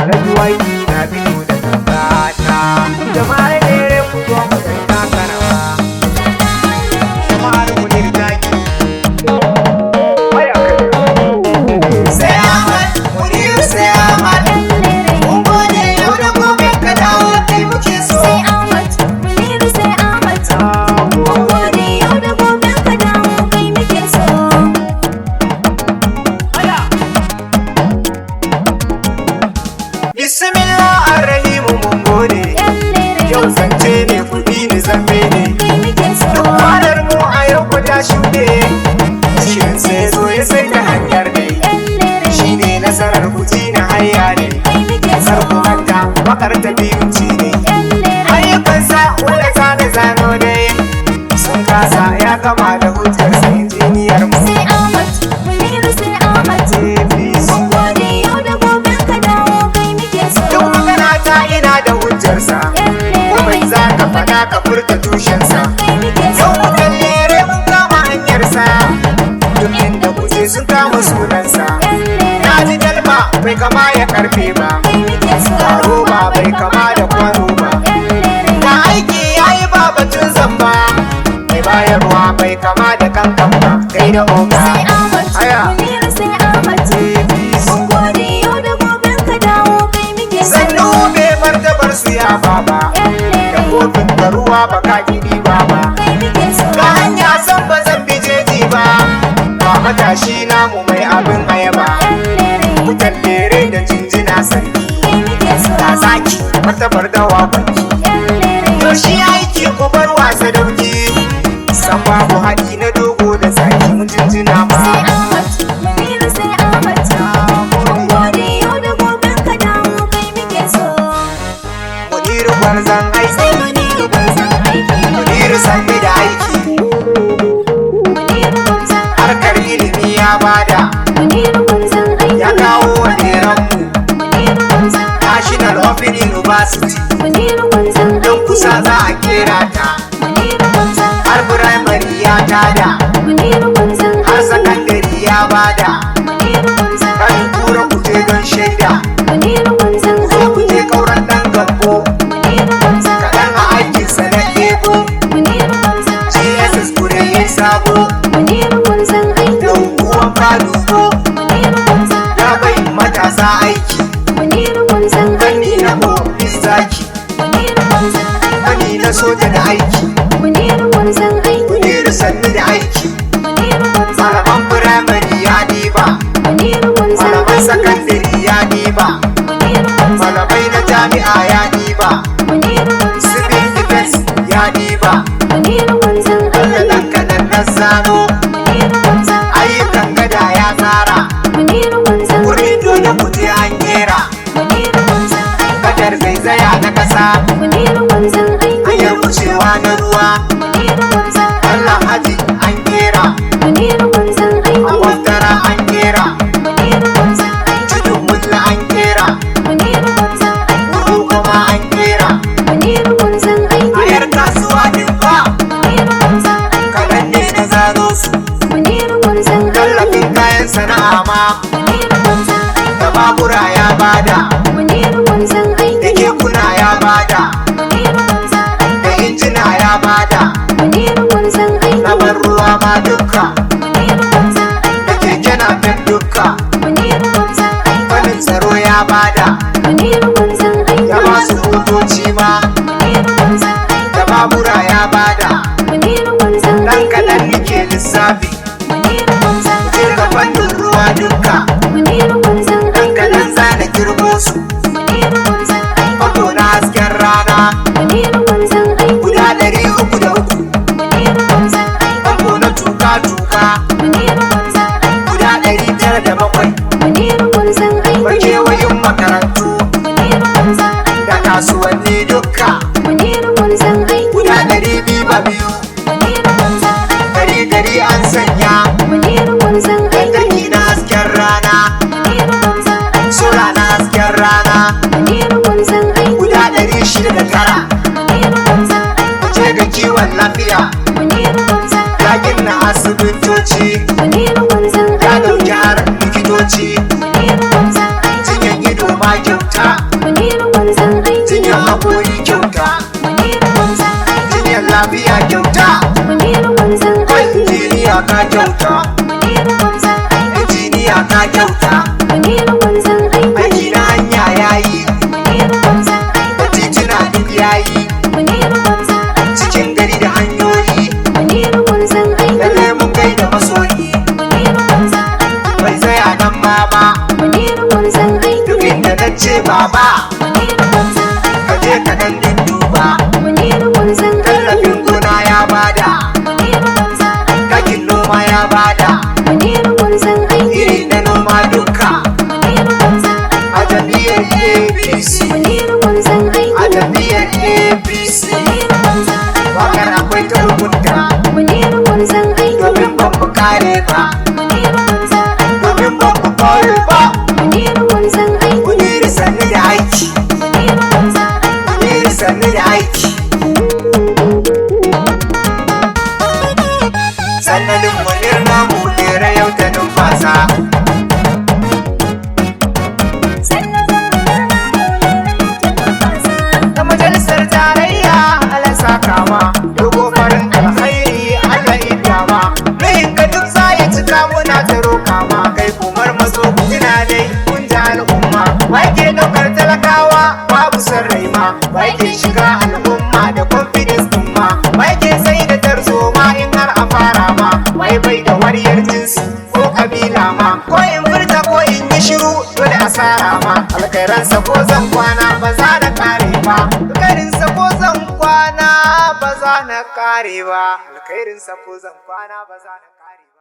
Alhaji na fito da gabata, jama'ar dare ku zo mu kai takarawa, jama'ar mu dirtaki. Sai Ahmad, Muniru sai Ahmad, mun gode yau da gobe ka dawo kai muke so. Sai Ahmad, Muniru sai Ahmad, mun gode yau da gobe ka dawo kai muke so. Bismillah ar-Rahim mun gode, yau zance ne kuɗi ni zambe ne. Kai muke so. Duk kwanar mu a yau ku ta shuɗe, shirin sai zo ya sai ta hanyar ne. Shi ne nasarar kuɗi na hanya ne, Kai muke so. kar ku manta bakar ta biyu ci ne. Ayyukansa wanda zane zano dai, sun kasa ya kama da hujjar sa injiniyar mu. Sai Ahmad, Muniru sai Ahmad, APC. mun gode yau da gobe ka dawo kai muke so. Duk magana ta ina da hujjarsa, komai za ka faɗa ka furta tushensa. Kai muke so. Yau mutan lere mun kama hanyarsa, duk inda kuje sun kama sunansa. Na ji dalma bai kama ya karfe ba, Kai muke so. roba bai kama da kwano ba. Da aiki ya yi ba batun zamba, mai bayarwa bai kama da kankan ba. Kai da oga, Sai Ahmad, aya, Muniru sai Ahmad, APC. mun gode yau da gobe ka dawo kai muke so. Sannu bai martabar su ya baba, da kofin da ruwa ba ka kiɗi ba ba. Kai muke so. Ga hanya san ba zan bi jeji ba, ba matashi namu mai abin ayaba. Mutan lere da jinjina sarki, Kai muke so. ga zaki martabar dawa kwanki. To shi aiki ku bar wasa dauki, san babu haɗi na dogo da zaki mun jinjina ma. Sai Ahmad, Muniru sai Ahmad, mun gode yau da gobe ka dawo kai muke so. Muniru gwarzon aiki, Sai Muniru gwarzon aiki, Muniru sanni da aiki, Muniru gwarzon aiki, harkar ilimi ya bada, Muniru gwarzon aiki, ya kawo wa mu Muniru gwarzon aiki, National Open University. Muniru gwarzon Don aiki, kusa za a kera ta, Muniru gwarzon aiki, har firamare ya tada, Muniru gwarzon har aiki, sakandare ya bada. Muniru gwarzon Kan aiki, tura kuje don shaida, Muniru gwarzon zo aiki, kuje kauran ɗan gambo, Muniru gwarzon aiki, kaɗan a aikinsa na ɗebo. Muniru gwarzon aiki, GSS kure ya sabo, Muniru gwarzon aiki, da unguwan fadugo, Muniru gwarzon aiki, ya bai matasa aiki. Muniru gwarzon Fanni aiki, na ofis zaki, Muniru gwarzon aiki, fanni na soja da aiki, Muniru gwarzon aiki, Muniru sannu da aiki. Muniru gwarzon aiki, Malaman firamare ya ɗiba, Muniru gwarzon malaman aiki, sakandare ya ɗiba, Muniru gwarzon malamai na jami'a ya ɗiba. Muniru gwarzon Civil defense ya ɗiba, Muniru gwarzon wanda aiki, ɗan kaɗan na zano, Muniru gwarzon ayyukan gada ya tsara, Muniru gwarzon wurin dole kuje an kera, Muniru gwarzon gadar zaizaya na ƙasa, Muniru gwarzon hanyar wucewa na ruwa, Muniru gwarzon Allah haji an kera, Muniru gwarzon a wantara an kera, Muniru gwarzon tudun mulla an kera, Muniru gwarzon wuru kuma an kera, Muniru gwarzon a yar kasuwa din ba, Muniru gwarzon kaɗan ne na zano su, Muniru gwarzon tallafin kayan sana'a ma, Muniru gwarzon da babura ya bada, Muniru gwarzon da kekuna ya bada, Muniru gwarzon da injina ya bada, Muniru gwarzon na bar ruwa ma dukka, Muniru gwarzon da keke napep dukka, Muniru gwarzon fannin tsaro ya bada, Muniru gwarzon ya ba su motoci ma, Muniru gwarzon da babura ya bada, Muniru gwarzon ɗan kaɗan nike lissafi, Muniru gwarzon jirga fannin ruwa dukka, Muniru gwarzon ɗan kaɗan zana girbo su, Muniru gwarzon fato na hasken rana, Muniru gwarzon guda 303, Muniru gwarzon famfo na tuka-tuka, Muniru gwarzon guda 907, Muniru gwarzon makewayin makarantu, Muniru gwarzon da kasuwanni dukka, Muniru gwarzon guda 202, Muniru gwarzon gari an sanya, Muniru gwarzon lantarki na hasken rana, Muniru gwarzon sola na hasken rana, Muniru gwarzon guda 609, Muniru gwarzon je ga kiwon lafiya, Muniru gwarzon ya gina asibitoci, Muniru gwarzon ya ɗauki har likitoci, Muniru gwarzon jinyan ido ma kyauta. kyauta, Muniru gwarzon aiki. jinyar haƙori kyauta, Muniru gwarzon aiki. jinyar lafiya kyauta, Muniru gwarzon aiki. injiniya ka kyauta, Muniru gwarzon aiki. injiniya ka kyauta, Muniru gwarzon aiki. aiki na hanya yayi, Muniru gwarzon aiki. titina duk yayi, Muniru gwarzon aiki. cikin gari da hanyoyi, Muniru gwarzon aiki. lalle mun gaida masoyi, Muniru gwarzon aiki. bai tsaya nan ma ba, Muniru gwarzon aiki. duk inda na ce baba, Muniru gwarzon aiki. ka je ka dan duba, Muniru gwarzon aiki. tallafin gona ya bada, Muniru gwarzon aiki. takin noma ya bada, Muniru gwarzon aiki. iri na noma duka, Muniru gwarzon aiki. a jam'iyyar APC, Muniru gwarzon aiki. a jam'iyyar APC, Muniru gwarzon aiki. wakar akwai ta rubuta, Muniru gwarzon aiki. domin ban mu kare ba, Muniru gwarzon aiki. domin ban mu kare ba, Muniru gwarzon aiki. Muniru sannu da aiki, Muniru gwarzon aiki. Muniru sannu da aiki. Sannanin munir namu lera yau ta numfasa, da majalisar tarayya alasa kama, dogo farin alkhairi Allah idama, nuhin ka duk za ya cika muna ta roka ma, kai kumar maso kuna dai kun ji al'umma, wai ke daukar talakawa babu son rai ma, wai ke shiga al'umma da confidence din ma, wai ke sai da tarzoma in har a fara ma, wai bai da wariyar jinsi ko kabila ma, ko in furta ko in yi shiru dole asara ma, alkhairansa ko zan kwana ba za na kare ba, alkhairinsa ko zan kwana ba za na kare ba, alkhairinsa ko zan kwana ba za na kare ba.